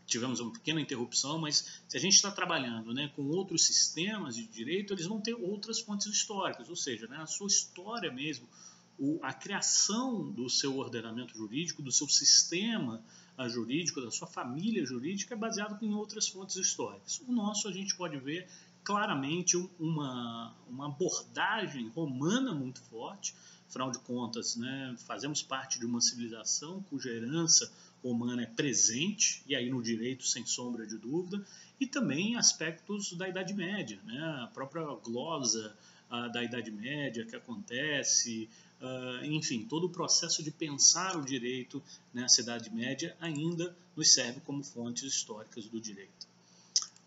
tivemos uma pequena interrupção, mas se a gente está trabalhando, né, com outros sistemas de direito, eles vão ter outras fontes históricas, ou seja, né, a sua história mesmo, a criação do seu ordenamento jurídico, do seu sistema jurídico, da sua família jurídica é baseado em outras fontes históricas. O nosso a gente pode ver claramente uma abordagem romana muito forte, afinal de contas, né, fazemos parte de uma civilização cuja herança romana é presente, e aí no direito sem sombra de dúvida, e também aspectos da Idade Média, né, a própria glosa da Idade Média que acontece, enfim, todo o processo de pensar o direito nessa Idade Média ainda nos serve como fontes históricas do direito.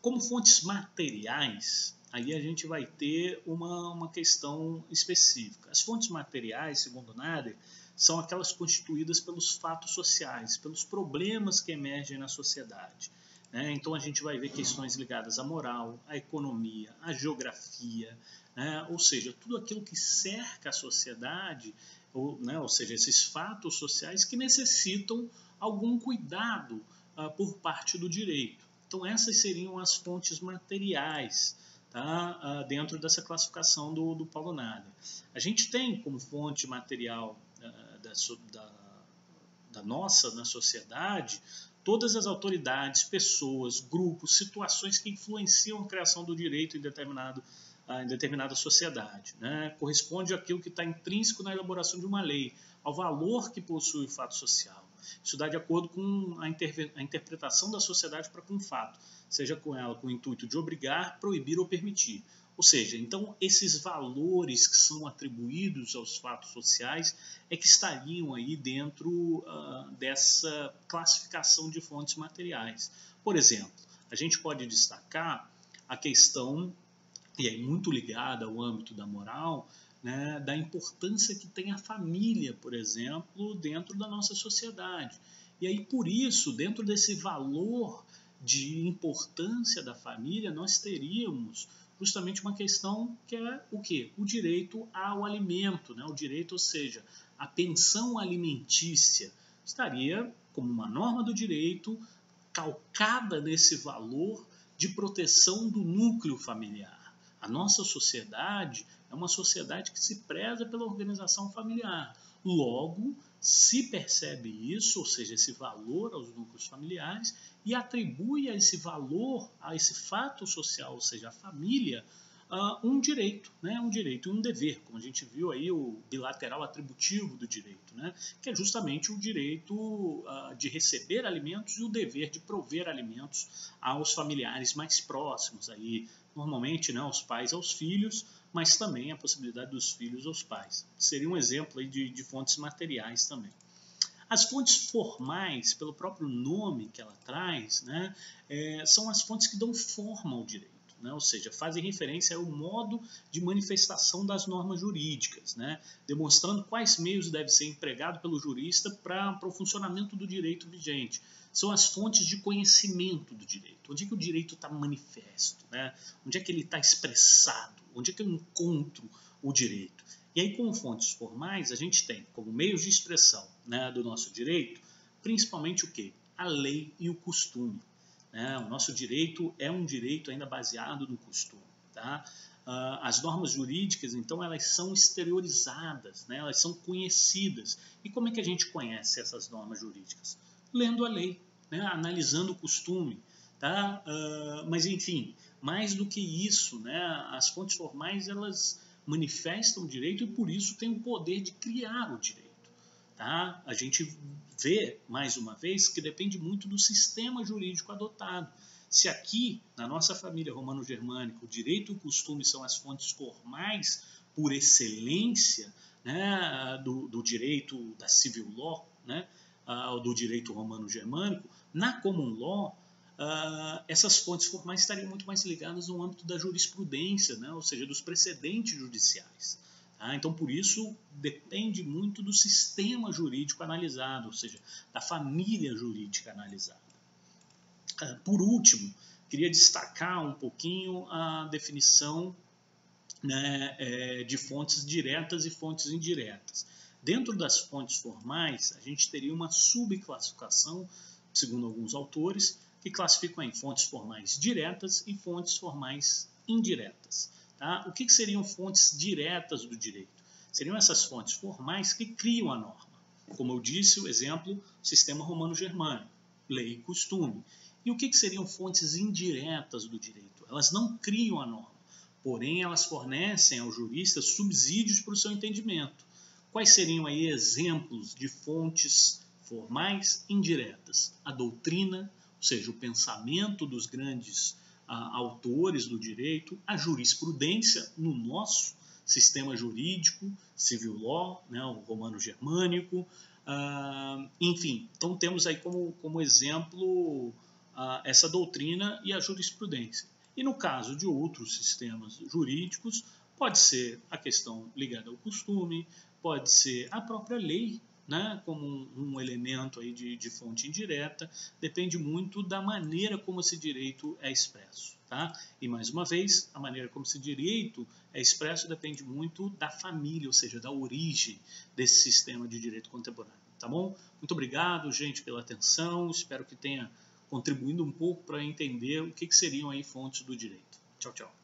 Como fontes materiais, aí a gente vai ter uma questão específica. As fontes materiais, segundo Nader, são aquelas constituídas pelos fatos sociais, pelos problemas que emergem na sociedade. Né? Então a gente vai ver questões ligadas à moral, à economia, à geografia, né? Ou seja, tudo aquilo que cerca a sociedade, ou seja, esses fatos sociais que necessitam algum cuidado por parte do direito. Então essas seriam as fontes materiais, tá? Dentro dessa classificação do Paulo Nader. A gente tem como fonte material da nossa na sociedade todas as autoridades, pessoas, grupos, situações que influenciam a criação do direito em determinada sociedade. Né? Corresponde àquilo que está intrínseco na elaboração de uma lei, ao valor que possui o fato social. Isso dá de acordo com a interpretação da sociedade para com o fato, seja com ela com o intuito de obrigar, proibir ou permitir. Ou seja, então esses valores que são atribuídos aos fatos sociais é que estariam aí dentro dessa classificação de fontes materiais. Por exemplo, a gente pode destacar a questão, e é muito ligada ao âmbito da moral, né, da importância que tem a família, por exemplo, dentro da nossa sociedade. E aí, por isso, dentro desse valor de importância da família, nós teríamos justamente uma questão que é o quê? O direito ao alimento, né? O direito, ou seja, a pensão alimentícia, estaria como uma norma do direito calcada nesse valor de proteção do núcleo familiar. A nossa sociedade é uma sociedade que se preza pela organização familiar. Logo, se percebe isso, ou seja, esse valor aos núcleos familiares, e atribui a esse valor, a esse fato social, ou seja, a família, um direito, né? Um direito e um dever, como a gente viu aí o bilateral atributivo do direito, né? Que é justamente o direito de receber alimentos e o dever de prover alimentos aos familiares mais próximos, aí, normalmente, né, aos pais aos filhos, mas também a possibilidade dos filhos aos pais. Seria um exemplo aí de fontes materiais também. As fontes formais, pelo próprio nome que ela traz, né, são as fontes que dão forma ao direito, né, ou seja, fazem referência ao modo de manifestação das normas jurídicas, né, demonstrando quais meios devem ser empregados pelo jurista para o funcionamento do direito vigente. São as fontes de conhecimento do direito. Onde é que o direito está manifesto? Né? Onde é que ele está expressado? Onde é que eu encontro o direito? E aí, como fontes formais, a gente tem como meios de expressão, né, do nosso direito, principalmente o quê? A lei e o costume. Né? O nosso direito é um direito ainda baseado no costume. Tá? As normas jurídicas, então, elas são exteriorizadas, né? Elas são conhecidas. E como é que a gente conhece essas normas jurídicas? Lendo a lei, né? Analisando o costume. Tá? Mas, enfim, mais do que isso, né? As fontes formais, elas manifestam o direito e, por isso, têm o poder de criar o direito. Tá? A gente vê, mais uma vez, que depende muito do sistema jurídico adotado. Se aqui, na nossa família romano-germânica, o direito e o costume são as fontes formais por excelência, né, do direito da civil law, né, do direito romano-germânico, na common law, essas fontes formais estariam muito mais ligadas no âmbito da jurisprudência, né, ou seja, dos precedentes judiciais. Então, por isso, depende muito do sistema jurídico analisado, ou seja, da família jurídica analisada. Por último, queria destacar um pouquinho a definição, né, de fontes diretas e fontes indiretas. Dentro das fontes formais, a gente teria uma subclassificação segundo alguns autores, que classificam em fontes formais diretas e fontes formais indiretas. Tá? O que seriam fontes diretas do direito? Seriam essas fontes formais que criam a norma. Como eu disse, o exemplo, sistema romano-germânico, lei e costume. E o que seriam fontes indiretas do direito? Elas não criam a norma, porém elas fornecem aos juristas subsídios para o seu entendimento. Quais seriam aí exemplos de fontes formais indiretas? A doutrina, ou seja, o pensamento dos grandes autores do direito, a jurisprudência no nosso sistema jurídico, civil law, né, o romano-germânico, enfim. Então temos aí como exemplo essa doutrina e a jurisprudência. E no caso de outros sistemas jurídicos, pode ser a questão ligada ao costume, pode ser a própria lei, né, como um elemento aí de fonte indireta, depende muito da maneira como esse direito é expresso. Tá? E, mais uma vez, a maneira como esse direito é expresso depende muito da família, ou seja, da origem desse sistema de direito contemporâneo. Tá bom? Muito obrigado, gente, pela atenção. Espero que tenha contribuído um pouco para entender o que seriam aí fontes do direito. Tchau, tchau.